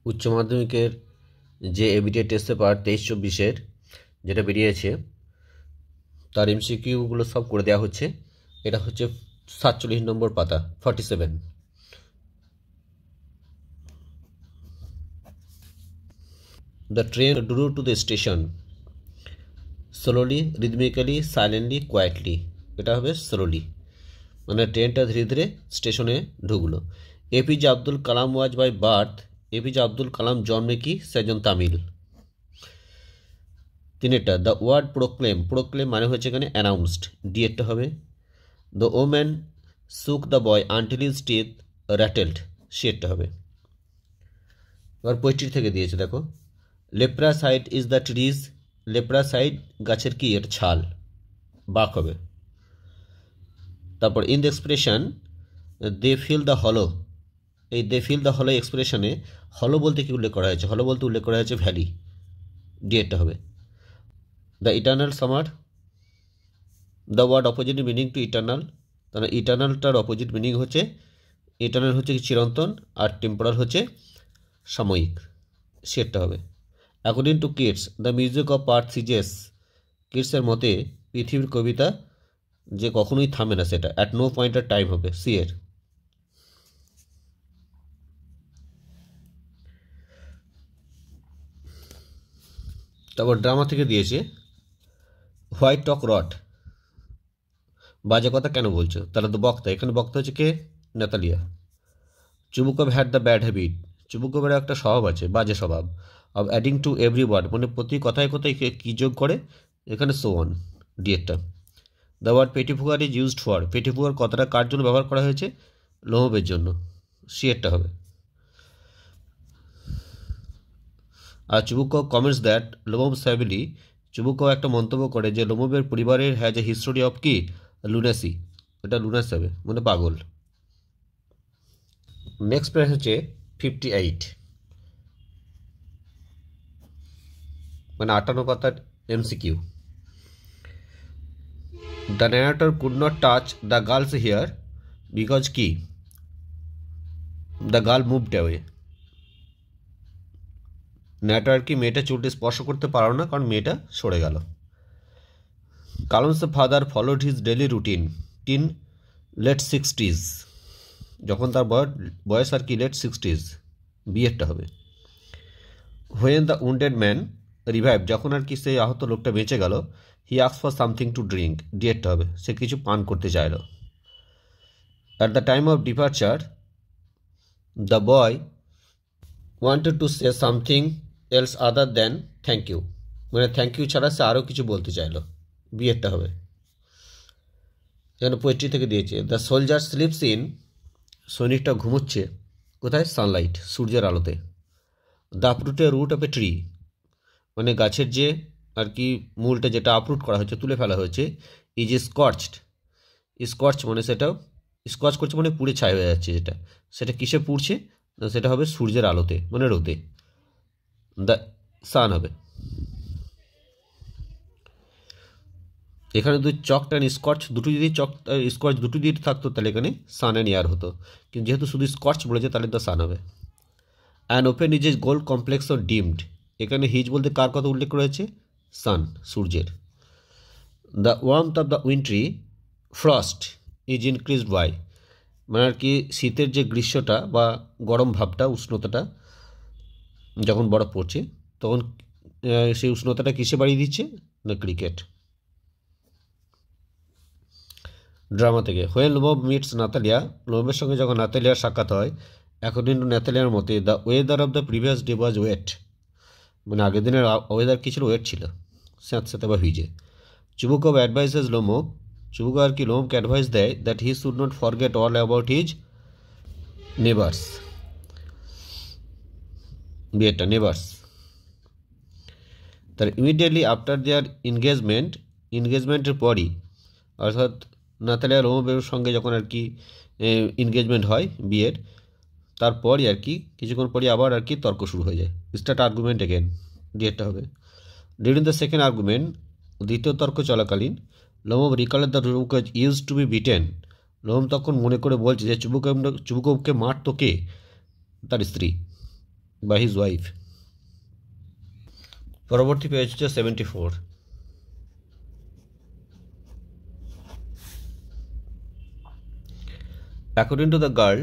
উচ্চ মাধ্যমিকের যে এবিটিএ টেস্ট পেপার 23-24 যেটা বেরিয়েছে তার এমসিকিউগুলো সব করে দেওয়া হচ্ছে। এটা হচ্ছে 47 নম্বর পাতা 47। The train drew to the station slowly, rhythmically, silently, quietly. এটা হবে slowly, মানে ট্রেনটা ধীরে ধীরে স্টেশনে ঢুকলো। APJ Abdul Kalam was by birth, APJ Abdul Kalam জন্মে কি সে একজন তামিল। তিনেরটা দ্য ওয়ার্ড প্রোক্লেম, প্রোক্লেম মানে হচ্ছে এখানে অ্যানাউন্সড, ডিএরটা হবে। The woman shook the boy until his teeth rattled, সিএরটা হবে। এবার পোয়েট্রি থেকে দিয়েছে দেখো, লেপ্রাসাইড ইজ দ্য ট্রিজ, লেপ্রাসাইড গাছের কি এর ছাল, বাক হবে। তারপর in the expression they feel the হলো, এই দে ফিল দ্য হলো এক্সপ্রেশনে হলো বলতে কি উল্লেখ করা হয়েছে, হলো বলতে উল্লেখ করা হয়েছে ভ্যালি, ডিএরটা হবে। The eternal summer, the word opposite meaning to eternal, তাহলে ইটার্নালটার অপোজিট মিনিং হচ্ছে, ইটার্নাল হচ্ছে চিরন্তন আর টেম্পোরাল হচ্ছে সাময়িক, সেটা হবে। According to Keats the music of earth ceases, কিটসের মতে পৃথিবীর কবিতা যে কখনোই থামে না, সেটা at no point of time হবে, সি এর। তারপর ড্রামা থেকে দিয়েছে হোয়াই টক রট, বাজে কথা কেন বলছো, তাহলে তো বক্তা, এখানে বক্তা হচ্ছে কে, Natalia. Chubukov had the bad habit, চুবুকভের একটা স্বভাব আছে, বাজে স্বভাব। Of adding to every word, মানে প্রতি কথায় কথায় কী যোগ করে, এখানে সো অন, ডিএরটা। The word pettifogger is used for, pettifogger কথাটা কার জন্য ব্যবহার করা হয়েছে, লোমবের জন্য, সিএরটা হবে। আর Chubukov comments that Lomov family, Chubukov একটা মন্তব্য করে যে লোমবের পরিবারের হ্যাজ এ হিস্টোরি অফ কি, লুনাসি, এটা লুনাস হবে মানে পাগল। নেক্সট পেজ হচ্ছে 58, মানে 58 পাতার MCQ. The narrator could not touch the girls here because কি, the girl moved away, narrator কি মেয়েটা চুলটি স্পর্শ করতে পারো না কারণ মেয়েটা সরে গেল। Kalam's father followed his daily routine in late 60s, যখন তার বয়স আর কি লেট 60s, বিয়েরটা হবে। When the wounded man revive, যখন আর কি সেই আহত লোকটা বেঁচে গেল, he ask for something to drink, ডিএরটা হবে, সে কিছু পান করতে চাইল। At the time of departure the boy wanted to say something else other than thank you, মানে থ্যাংক ইউ ছাড়া সে আরও কিছু বলতে চাইল, বিয়েরটা হবে। এখানে পোয়েট্রি থেকে দিয়েছে দ্য সোলজার স্লিপস ইন, সৈনিকটা ঘুমোচ্ছে কোথায়, সানলাইট, সূর্যের আলোতে। The uprooted root of a tree, মানে গাছের যে আর কি মূলটা যেটা আপরুট করা হয়েছে, তুলে ফেলা হয়েছে, ইজ স্কচড, স্কচ মানে সেটা স্কচ করছে মানে পুড়ে ছাই হয়ে যাচ্ছে, যেটা সেটা কিসে পুড়ছে, সেটা হবে সূর্যের আলোতে মানে রোদে, দ্য সান হবে। এখানে যদি চক অ্যান্ড স্কচ দুটো যদি স্কচ দুটো দিয়ে থাকতো তাহলে এখানে সান অ্যান্ড এয়ার হতো, কিন্তু যেহেতু শুধু স্কচ বলেছে তাহলে দ্য সান হবে। And open is a gold complex of deemed, এখানে হিজ বলতে কার কথা উল্লেখ করেছে, সান, সূর্যের। The warmth of the wintry frost is increased by, মানে আর কি শীতের যে গ্রীষ্মটা বা গরম ভাবটা, উষ্ণতাটা যখন বরফ পড়ছে তখন সেই উষ্ণতাটা কিসে বাড়িয়ে দিচ্ছে না, ক্রিকেট। ড্রামা থেকে হোয়েন লোমব মিটস নাতালিয়া, লোমবের সঙ্গে যখন নাতালিয়ার সাক্ষাৎ হয়, অ্যাকর্ডিং টু নাতালিয়ার মতে the weather of the previous day was wet, মানে আগের দিনের ওয়েদার কী ছিল, ওয়েট ছিল, স্যাঁতস্যাঁতে বা ভিজে। চুবুকভ অ্যাডভাইসেস লোমব, চুবুকভ আর কি লোমবকে অ্যাডভাইস দেয় that he should not forget all about his neighbours, বিয়েটা নেবার্স। তার ইমিডিয়েটলি আফটার দেয়ার এনগেজমেন্টের পরই, অর্থাৎ নাতালিয়া লোমবের সঙ্গে যখন আর কি এনগেজমেন্ট হয় বিয়ের, তারপরই আর কি কিছুক্ষণ পরই আবার আর কি তর্ক শুরু হয়ে যায়, স্টার্ট আর্গুমেন্ট এগেন, ডিএরটা হবে। ডিউরিং দ্য সেকেন্ড আর্গুমেন্ট, দ্বিতীয় তর্ক চলাকালীন, Lomov recalled the Chubukov use to be beaten, Lomov তখন মনে করে বলছে যে চুবুকভকে মারতো কে, তার স্ত্রী। by his wife. পরবর্তী পেজ হচ্ছে 74. According to the girl,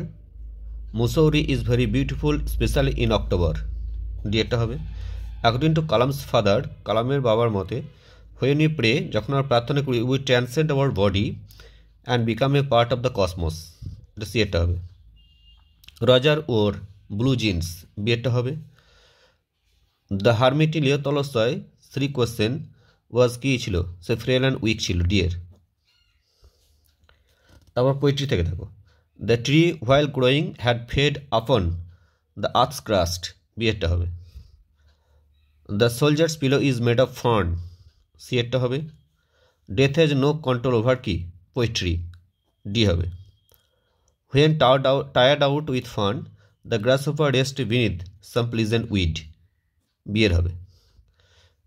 Mussoorie is very beautiful, especially in October. ডিয়েটটা হবে according to Kalam's father, কালামের বাবার মতে, when we pray, যখন আমরা প্রার্থনা করি, we transcend our body and become a part of the cosmos. এটা সিয়েরটা হবে রজার ওর ব্লু জিন্স বিয়েরটা হবে the hermit Leo Tolstoy 3 question was কি ছিল সে ফ্রেল অ্যান্ড উইক ছিল ডিয়ের তারপর পোয়েট্রি থেকে দেখো the tree while growing had fed upon the earth's crust বিয়েরটা হবে the soldier's pillow is made of fern সিয়েরটা হবে death has no control over কি পোয়েট্রি ডি হবে When tired out with fun, the grasshopper rests beneath some pleasant weed. বিয়ের হবে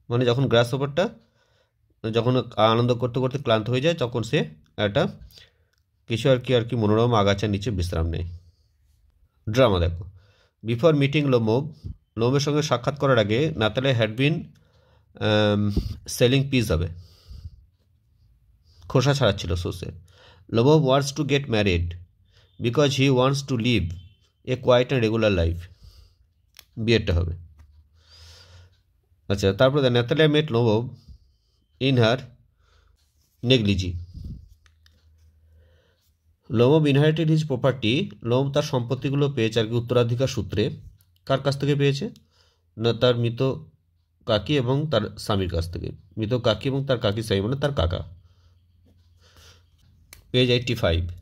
মানে যখন গ্রাসহপারটা যখন আনন্দ করতে করতে ক্লান্ত হয়ে যায় তখন সে একটা কিছু আর কি মনোরম আগাছার নিচে বিশ্রাম নেয় ড্রামা দেখো বিফোর মিটিং লোমের সঙ্গে সাক্ষাৎ করার আগে Natalya had been shelling peas হবে খোসা ছাড়াচ্ছিল সোসে Lomov wants to get married because he wants to live a quiet and regular life. বিয়েরটা হবে আচ্ছা তারপরে Natalya met Lomov in her negligee Lomov inherited his property Lomov তার সম্পত্তিগুলো পেয়েছে আর কি উত্তরাধিকার সূত্রে কার কাছ থেকে পেয়েছে না তার মৃত কাকি এবং তার স্বামীর কাছ থেকে মৃত কাকি এবং তার কাকি স্বামী মানে তার কাকা page 85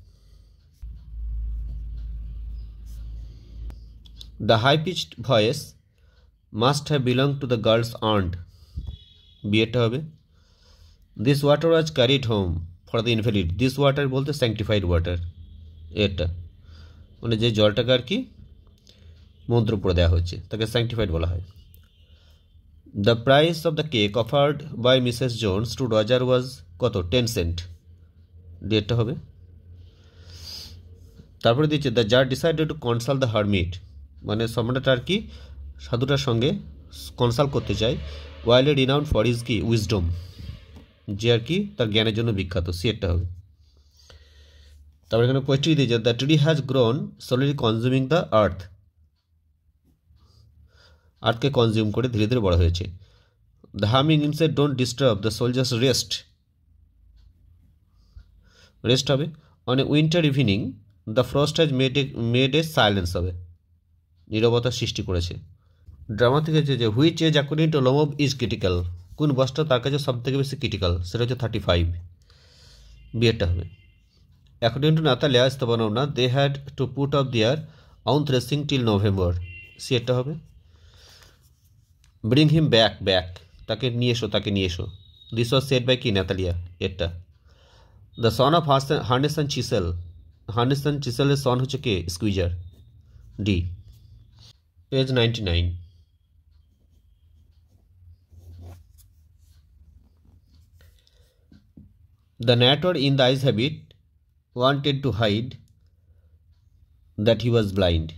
The high-pitched voice must have belonged to the girl's aunt. বিয়েটা হবে This water was carried home for the invalid. This water বলতে sanctified water. এটা মানে যে জলটাকে আর কি মন্ত্র পড়ে দেওয়া হচ্ছে তাকে sanctified বলা হয় The price of the cake offered by Mrs. Jones to Roger was কত 10 cent. ডেটটা হবে তারপরে দিচ্ছে The jar decided to consult the hermit. মানে সম্রাটটা আর কি সাধুটার সঙ্গে কনসাল্ট করতে চায় ওয়াইলে রিনাউন্ড ফর ইজ কি উইজডম যে আর কি তার জ্ঞানের জন্য বিখ্যাত সিয়েরটা হবে তারপর এখানে পোয়েট্রি দিয়েছে the tree has grown solidly consuming the আর্থকে কনজিউম করে ধীরে ধীরে বড় হয়েছে the humming insect don't disturb the soldier's rest হবে on a winter evening the frost has made a silence হবে নীরবতা সৃষ্টি করেছে ড্রামা থেকে যে which age according to Lomov is critical কোন বয়সটা তার কাছে সব থেকে বেশি ক্রিটিক্যাল সেটা হচ্ছে 35 বিয়েরটা হবে according to Natalya Stepanovna they had to put off their own threshing till November সিয়েরটা হবে ব্রিং হিম ব্যাক তাকে নিয়ে এসো দিস ওয়াজ সেড বাই কি নাতালিয়া এরটা the son of harness and চিসেলের সন হচ্ছে কে squeezer D Page 99. The narrator in the eyes habit wanted to hide that he was blind.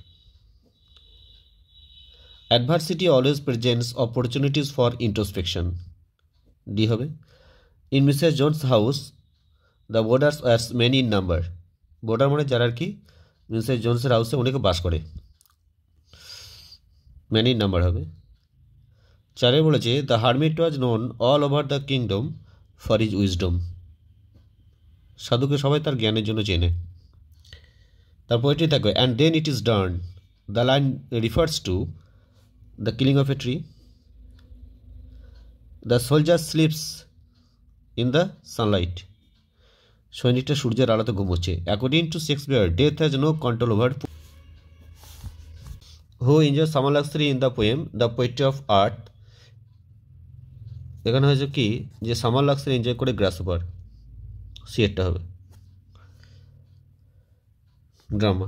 Adversity always presents opportunities for introspection. D হবে In Mrs. Jones' house, the boarders were many in number. Boarder মানে যারা আর কি Mrs জোনসের হাউসে অনেকে বাস করে many number হবে চারে বলেছে the hermit was known all over the kingdom for his wisdom সাধুকে সবাই তার জ্ঞানের জন্য চেনে তার পোয়েট্রি থাকবে and then it is darn the line refers to the killing of a tree the soldier sleeps in the sunlight সৈনিকটা সূর্যের আলোতে ঘুমোচ্ছে according to Shakespeare death has no control over who enjoy summer luxury in the poem the poetry of earth এখানে হয়েছে কি যে summer luxury enjoy করে grasshopper সিয়েরটা হবে drama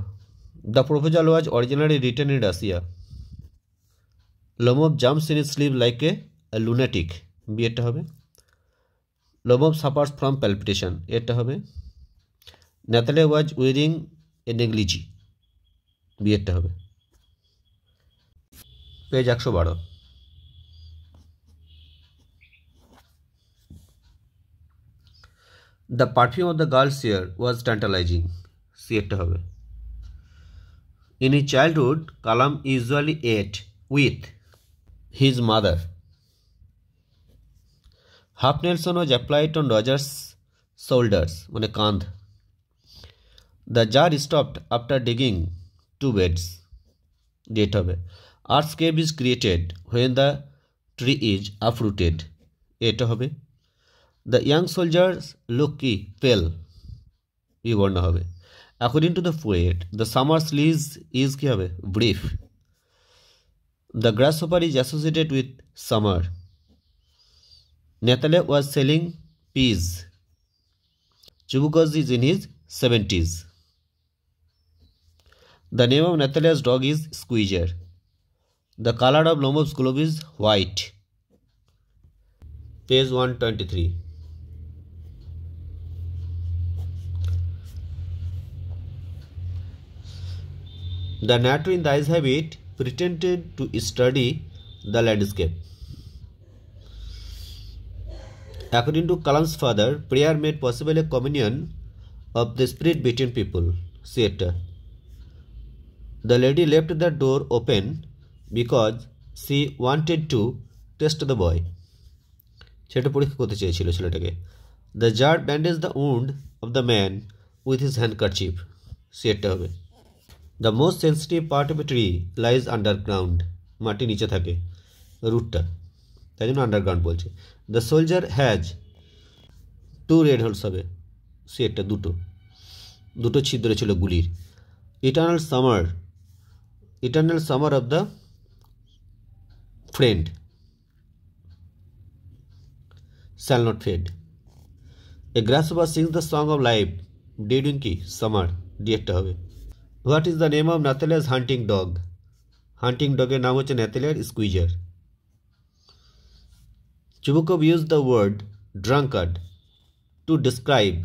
the proposal was originally written in Russia Lomov jumps in sleep like a lunatic বিয়েরটা হবে Lomov suffers from palpitation এরটা হবে Natalya was wearing a negligee বিয়েরটা হবে page 112। The perfume of the girl's hair was tantalizing. C একটা হবে। In his childhood, Kalam usually ate with his mother. Half Nelson was applied on Roger's shoulders, মানে কাঁধ। The jar stopped after digging 2 beds. Date হবে। Earth's cave is created when the tree is uprooted. এটা হবে। The young soldiers look কি pale. বর্ণ হবে। According to the poet, the summer's lease is কি হবে brief. The grasshopper is associated with summer. Nathaniel was selling peas. Chubukos is in his 70s. The name of Nathaniel's dog is Squeezer. The color of Lomob's globe is white. Page 123. The narrator in the ice habit pretended to study the landscape. According to Kalam's father, prayer made possible a communion of the spirit between people. Theatre. The lady left the door open because she wanted to test the boy. সেটা পরীক্ষা করতে চেয়েছিল ছেলেটাকে। The jar bandaged the wound of the man with his handkerchief. সেটা হবে। The most sensitive part of a tree lies underground. মাটি নিচে থাকে রুটটা, তাই জন্য আন্ডারগ্রাউন্ড বলছে। The soldier has 2 red holes হবে। সেটা দুটো ছিদ্র ছিল গুলির। Eternal summer of the friend shall not fade. A grasshopper sings the song of life during কি summer. ডিয়েটটা হবে। What is the name of Nathaniel's hunting dog? Hunting dogের নাম হচ্ছে Nathaniel Squeezer. Chubukov used the word drunkard to describe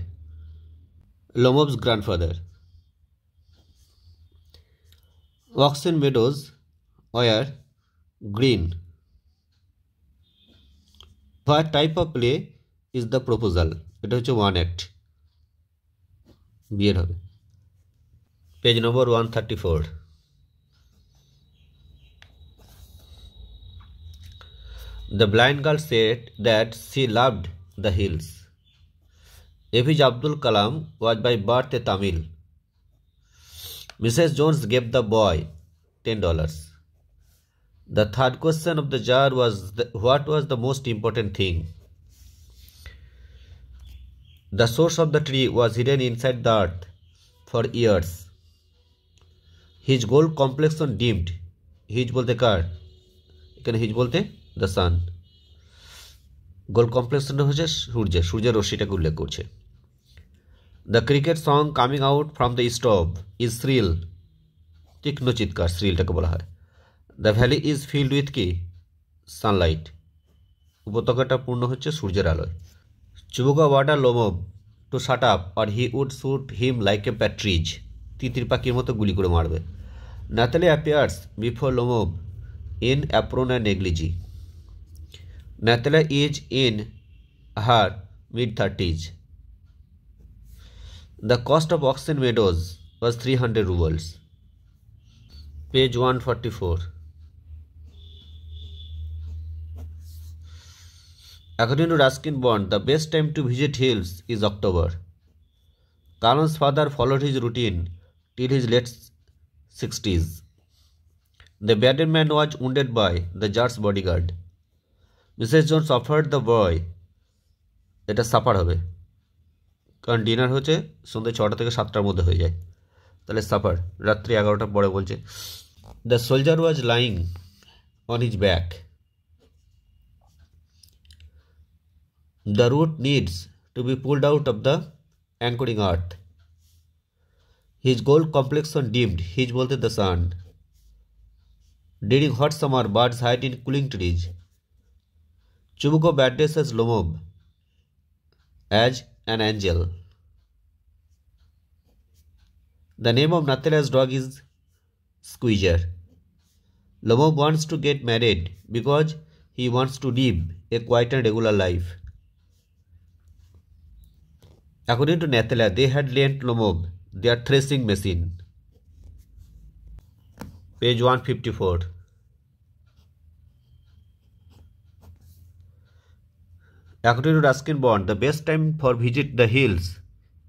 Lomob's grandfather. Oxen meadows were green. What type of play is the proposal? এটা হচ্ছে 1 act. বিয়ের হবে। Page number 134। The blind girl said that she loved the hills. APJ Abdul Kalam was by birth a Tamil. Mrs. Jones gave the boy $10. The third question of the jar was what was the most important thing? The source of the tree was hidden inside the earth for years. His gold complexion dimmed. His বলতে কার? এখানে his বলতে the sun. Gold complexion হচ্ছে সূর্যের রশ্মিটাকে উল্লেখ করছে। The cricket song coming out from the stove is shrill. তীক্ষ্ণ চিৎকার শ্রিলটাকে বলা হয়। The valley is filled with কি সানলাইট। উপত্যকাটা পূর্ণ হচ্ছে সূর্যের আলোয়। Chubukov ordered Lomov to shut up or he would shoot him like a partridge. তিতির পাখির মতো গুলি করে মারবে। Natalie appears before Lomov in apron and negligee. Natalia is in her mid-30s. The cost of Oxen Meadows was 300 rubles. Page 144. According to Ruskin Bond, the best time to visit hills is October. Kalam's father followed his routine till his late 60s. The bearded man was wounded by the jar's bodyguard. Mrs. Jones offered the boy এটা supper হবে, কারণ dinner হচ্ছে সন্ধ্যে 6টা থেকে 7টার মধ্যে হয়ে যায়, তাহলে সাপার রাত্রি 11টার পরে বলছে। The soldier was lying on his back. The root needs to be pulled out of the anchoring earth. His gold complexion dimmed. His বলতে the sun. During hot summer birds hide in cooling trees. Chubukov addresses Lomov as an angel. The name of Nathaniel's dog is Squeezer. Lomov wants to get married because he wants to live a quiet and regular life. According to Nathalia, they had lent Lomov their threshing machine. Page 154. According to Ruskin Bond, the best time for visit the hills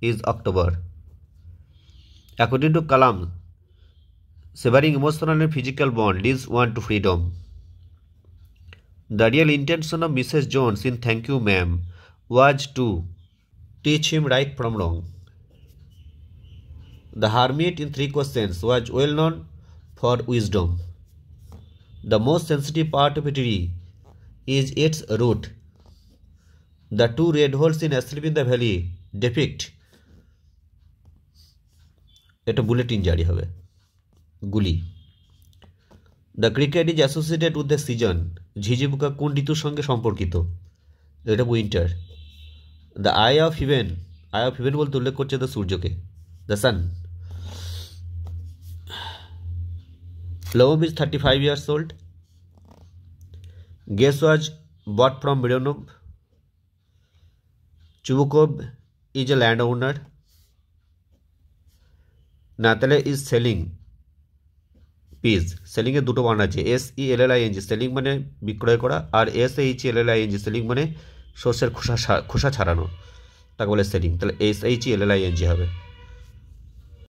is October. According to Kalam, severing emotional and physical bond leads one to freedom. The real intention of Mrs. Jones in Thank You Ma'am was to teach him right from wrong. The hermit in Three Questions was well known for wisdom. The most sensitive part of a tree is its root. The two red holes in Asleep in the Valley depict এটা bullet injury হবে, গুলি। The cricket is associated with the season, ঝিঝি পোকা কোন ঋতুর সঙ্গে সম্পর্কিত? এটা winter. The I of haven, I of haven বলতে উল্লেখ করছে দ্য সূর্যকে, the sun. Lomov is 35 years old. Guess was bought from Mironov. Chubukov is a landowner. Nathalia is selling peas. Selling এর দুটো বানান আছে, SELLING। সেলিং মানে বিক্রয় করা, আর SHELLING সেলিং মানে শস্যের খোসা ছাড়ানো, তাকে বলে সেলিং। তাহলে SHELLING হবে।